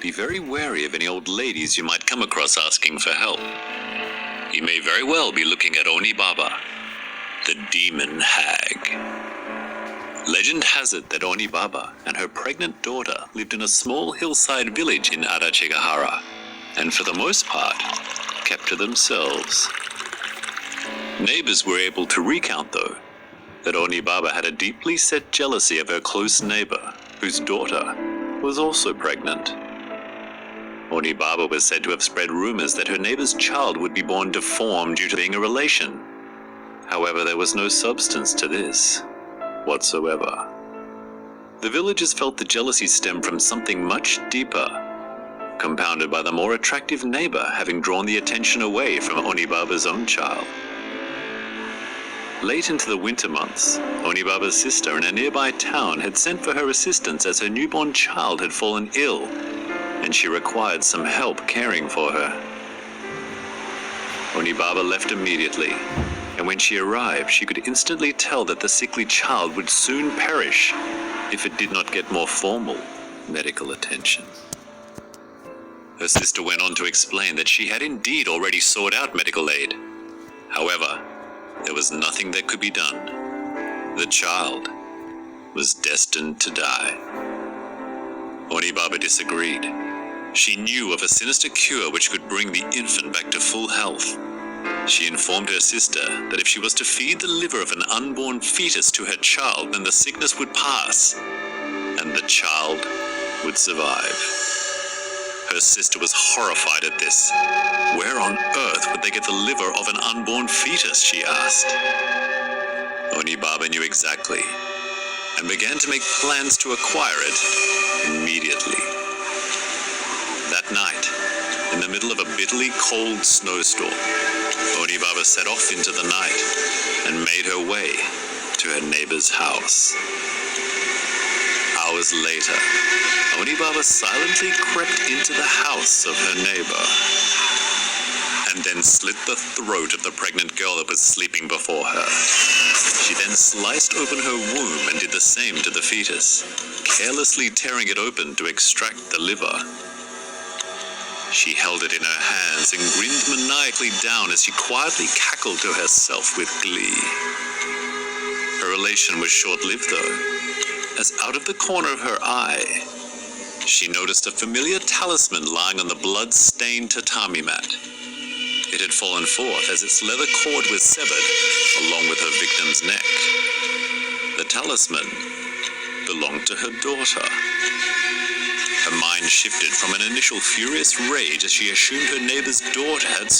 be very wary of any old ladies you might come across asking for help. He may very well be looking at Oni Baba, the demon hag. Legend has it that Oni Baba and her pregnant daughter lived in a small hillside village in Arachigahara, and for the most part, kept to themselves. Neighbors were able to recount, though, that Oni Baba had a deeply set jealousy of her close neighbor, whose daughter was also pregnant. Oni Baba was said to have spread rumors that her neighbor's child would be born deformed due to being a relation. However, there was no substance to this whatsoever. The villagers felt the jealousy stemmed from something much deeper, compounded by the more attractive neighbor having drawn the attention away from Oni Baba's own child. Late into the winter months, Oni Baba's sister in a nearby town had sent for her assistance as her newborn child had fallen ill, and she required some help caring for her. Oni Baba left immediately, and when she arrived, she could instantly tell that the sickly child would soon perish if it did not get more formal medical attention. Her sister went on to explain that she had indeed already sought out medical aid. However, there was nothing that could be done. The child was destined to die. Oni Baba disagreed. She knew of a sinister cure which could bring the infant back to full health. She informed her sister that if she was to feed the liver of an unborn fetus to her child, then the sickness would pass, and the child would survive. Her sister was horrified at this. Where on earth would they get the liver of an unborn fetus, she asked. Oni Baba knew exactly, and began to make plans to acquire it immediately. That night, in the middle of a bitterly cold snowstorm, Oni Baba set off into the night and made her way to her neighbor's house. Hours later, Oni Baba silently crept into the house of her neighbor and then slit the throat of the pregnant girl that was sleeping before her. She then sliced open her womb and did the same to the fetus, carelessly tearing it open to extract the liver. She held it in her hands and grinned maniacally down as she quietly cackled to herself with glee. Her elation was short-lived, though, as out of the corner of her eye, she noticed a familiar talisman lying on the blood-stained tatami mat. It had fallen forth as its leather cord was severed, along with her victim's neck. The talisman belonged to her daughter. Her mind shifted from an initial furious rage as she assumed her neighbor's daughter had